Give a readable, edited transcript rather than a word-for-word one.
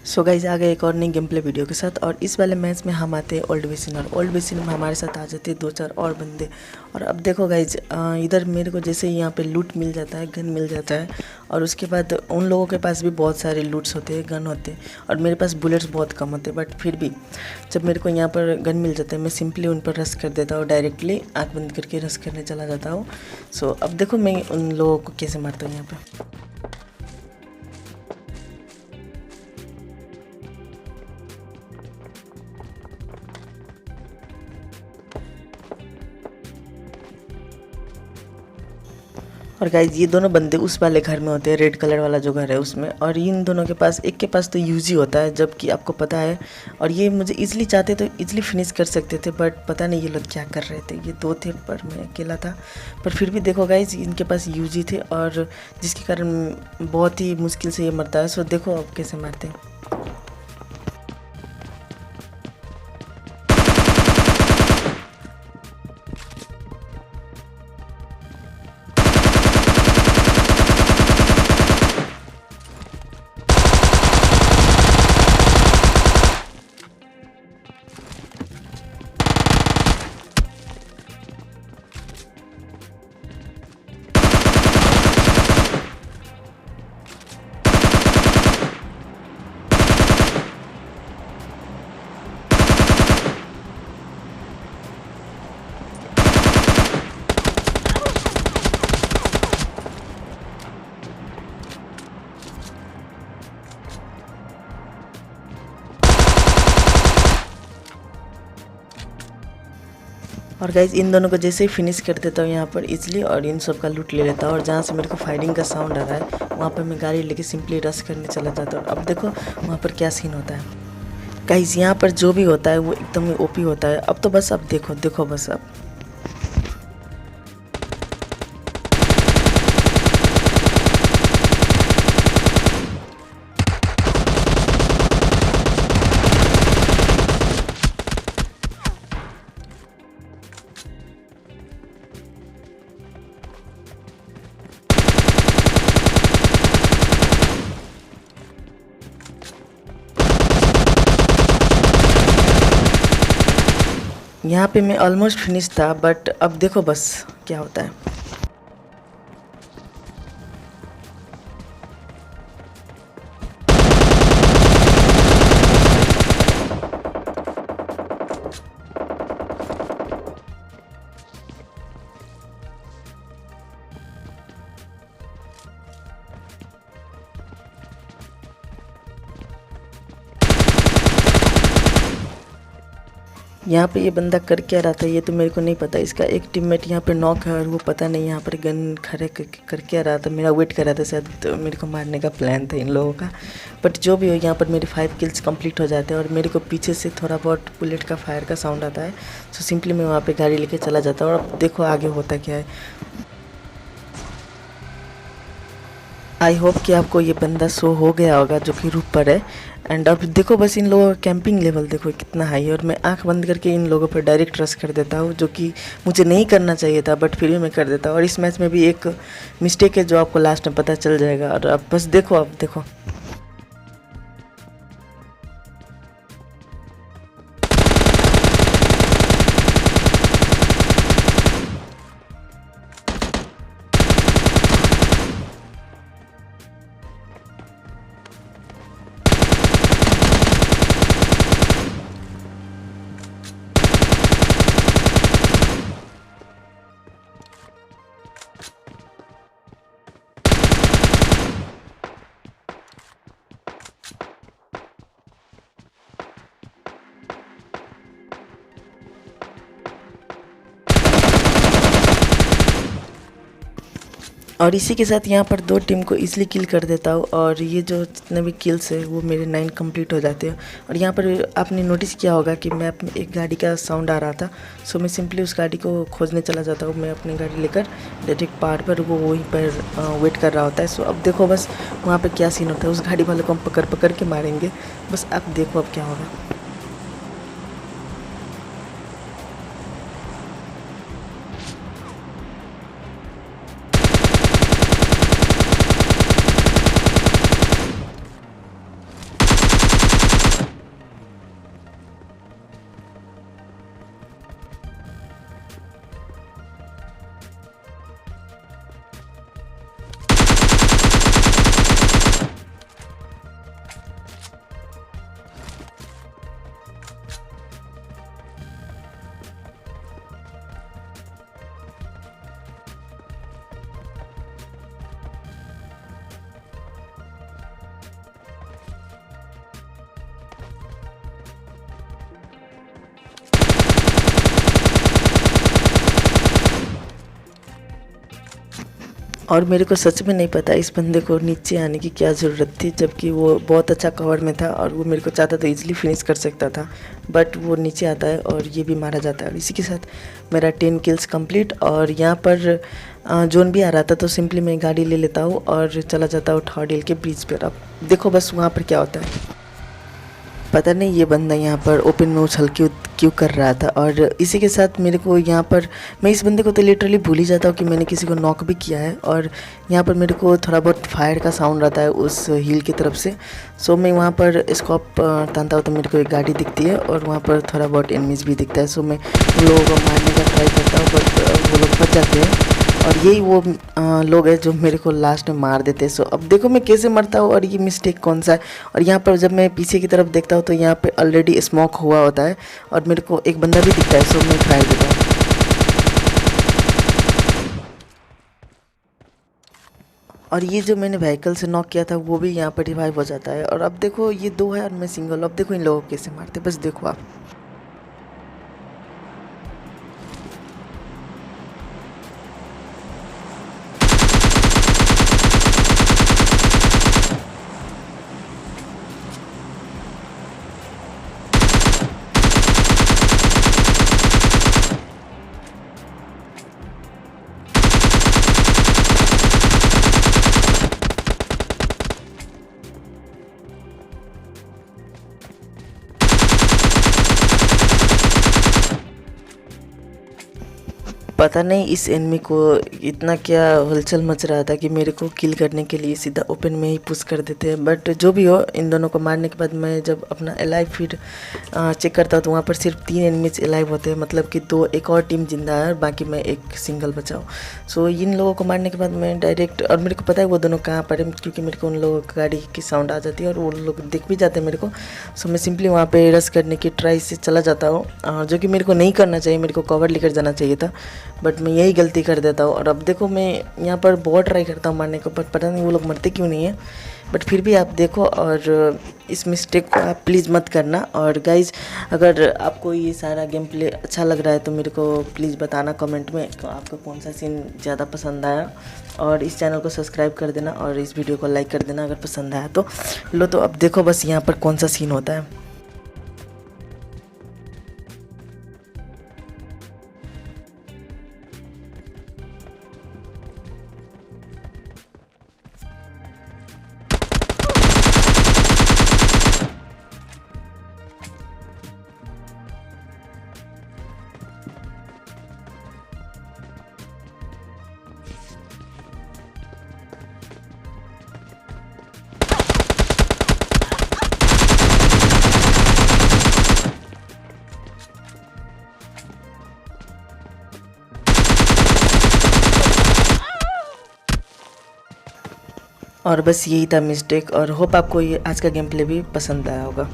So guys आ गए एक और नई गेम प्ले वीडियो के साथ। और इस वाले मैच में हम आते हैं ओल्ड विसिन, और ओल्ड विसिन में हमारे साथ आ जाते हैं 2-4 और बंदे। और अब देखो गाइज, इधर मेरे को जैसे यहाँ पे लूट मिल जाता है, गन मिल जाता है, और उसके बाद उन लोगों के पास भी बहुत सारे लूट्स होते हैं, गन होते हैं, और मेरे पास बुलेट्स बहुत कम होते हैं। बट फिर भी जब मेरे को यहाँ पर गन मिल जाता है, मैं सिंपली उन पर रश कर देता हूँ, डायरेक्टली आँख बंद करके रश करने चला जाता हूँ। सो अब देखो मैं उन लोगों को कैसे मारता हूँ यहाँ पर। और गाइज ये दोनों बंदे उस वाले घर में होते हैं, रेड कलर वाला जो घर है उसमें। और इन दोनों के पास, एक के पास तो यूजी होता है, जबकि आपको पता है। और ये मुझे इजीली चाहते तो इजीली फिनिश कर सकते थे, बट पता नहीं ये लोग क्या कर रहे थे। ये दो थे पर मैं अकेला था। पर फिर भी देखो गाइज, इनके पास यूजी थे, और जिसके कारण बहुत ही मुश्किल से ये मरता है। सो देखो अब कैसे मारते हैं। और गाइज इन दोनों को जैसे ही फिनिश कर देता हूँ यहाँ पर इजली, और इन सब का लूट ले लेता हूँ। और जहाँ से मेरे को फायरिंग का साउंड आ रहा है, वहाँ पर मैं गाड़ी लेके सिंपली रश करने चला जाता हूँ। अब देखो वहाँ पर क्या सीन होता है। गाइज यहाँ पर जो भी होता है वो एकदम ही ओपी होता है। अब तो बस अब देखो देखो बस अब। यहाँ पे मैं ऑलमोस्ट फिनिश था, बट अब देखो बस क्या होता है। यहाँ पे ये बंदा कर क्या रहा था ये तो मेरे को नहीं पता। इसका एक टीममेट यहाँ पे नॉक है, और वो पता नहीं यहाँ पर गन खड़े कर क्या रहा था, मेरा वेट कर रहा था शायद। तो मेरे को मारने का प्लान था इन लोगों का। बट जो भी हो, यहाँ पर मेरे 5 किल्स कंप्लीट हो जाते हैं, और मेरे को पीछे से थोड़ा बहुत बुलेट का फायर का साउंड आता है। सो सिंपली मैं वहाँ पर गाड़ी लेके चला जाता हूँ। और अब देखो आगे होता क्या है। आई होप कि आपको ये बंदा शो हो गया होगा जो कि रूप पर है। एंड अब देखो बस इन लोगों का कैंपिंग लेवल देखो कितना हाई है, और मैं आंख बंद करके इन लोगों पर डायरेक्ट रश कर देता हूँ, जो कि मुझे नहीं करना चाहिए था, बट फिर भी मैं कर देता हूँ। और इस मैच में भी एक मिस्टेक है जो आपको लास्ट में पता चल जाएगा। और अब बस देखो अब देखो। और इसी के साथ यहाँ पर 2 टीम को इसलिए किल कर देता हूँ, और ये जो जितने भी किल्स है वो मेरे 9 कंप्लीट हो जाते हैं। और यहाँ पर आपने नोटिस किया होगा कि मैप में एक गाड़ी का साउंड आ रहा था। सो मैं सिंपली उस गाड़ी को खोजने चला जाता हूँ। मैं अपनी गाड़ी लेकर डायरेक्ट पहाड़ पर, वो वहीं पर वेट कर रहा होता है। सो अब देखो बस वहाँ पर क्या सीन होता है। उस गाड़ी वाले को हम पकड़ पकड़ के मारेंगे। बस अब देखो अब क्या होगा। और मेरे को सच में नहीं पता इस बंदे को नीचे आने की क्या ज़रूरत थी, जबकि वो बहुत अच्छा कवर में था और वो मेरे को चाहता तो इजीली फिनिश कर सकता था, बट वो नीचे आता है और ये भी मारा जाता है। और इसी के साथ मेरा 10 किल्स कंप्लीट। और यहाँ पर जोन भी आ रहा था तो सिंपली मैं गाड़ी ले लेता हूँ और चला जाता हूँ थॉर्ड के ब्रिज पर। अब देखो बस वहाँ पर क्या होता है। पता नहीं ये बंदा यहाँ पर ओपन में उछल क्यों क्यों कर रहा था। और इसी के साथ मेरे को यहाँ पर, मैं इस बंदे को तो लिटरली भूल ही जाता हूँ कि मैंने किसी को नॉक भी किया है। और यहाँ पर मेरे को थोड़ा बहुत फायर का साउंड आता है उस हिल की तरफ से। सो मैं वहाँ पर स्कोप तानता हूँ तो मेरे को एक गाड़ी दिखती है और वहाँ पर थोड़ा बहुत एनिमीज भी दिखता है। सो मैं उन लोगों को मारने का ट्राई करता हूँ, बट वो लोग बच जाते हैं। और यही वो लोग हैं जो मेरे को लास्ट में मार देते हैं। सो अब देखो मैं कैसे मरता हूँ और ये मिस्टेक कौन सा है। और यहाँ पर जब मैं पीछे की तरफ देखता हूँ तो यहाँ पे ऑलरेडी स्मोक हुआ होता है और मेरे को एक बंदा भी दिखता है। सो मैं फायर देता हूँ और ये जो मैंने व्हीकल से नॉक किया था वो भी यहाँ पर रिवाइव हो जाता है। और अब देखो ये दो है और मैं सिंगल। अब देखो इन लोगों को कैसे मारते, बस देखो आप। पता नहीं इस एनिमी को इतना क्या हलचल मच रहा था कि मेरे को किल करने के लिए सीधा ओपन में ही पुश कर देते हैं। बट जो भी हो, इन दोनों को मारने के बाद मैं जब अपना एलाइव फीड चेक करता हूँ तो वहाँ पर सिर्फ 3 एनिमीज एलाइव होते हैं, मतलब कि 2 एक और टीम जिंदा है और बाकी मैं एक सिंगल बचा हूँ। सो इन लोगों को मारने के बाद मैं डायरेक्ट, और मेरे को पता है वो दोनों कहाँ पर है क्योंकि मेरे को उन लोगों की गाड़ी की साउंड आ जाती है और वो लोग दिख भी जाते हैं मेरे को। सो मैं सिंपली वहाँ पर रश करने की ट्राई से चला जाता हूँ, जो कि मेरे को नहीं करना चाहिए, मेरे को कवर लेकर जाना चाहिए था, बट मैं यही गलती कर देता हूँ। और अब देखो मैं यहाँ पर बहुत ट्राई करता हूँ मारने को, बट पता नहीं वो लोग मरते क्यों नहीं है। बट फिर भी आप देखो और इस मिस्टेक को आप प्लीज़ मत करना। और गाइज़, अगर आपको ये सारा गेम प्ले अच्छा लग रहा है तो मेरे को प्लीज़ बताना कमेंट में तो आपको कौन सा सीन ज़्यादा पसंद आया। और इस चैनल को सब्सक्राइब कर देना और इस वीडियो को लाइक कर देना अगर पसंद आया तो। लो तो अब देखो बस यहाँ पर कौन सा सीन होता है। और बस यही था मिस्टेक। और होप आपको ये आज का गेम प्ले भी पसंद आया होगा।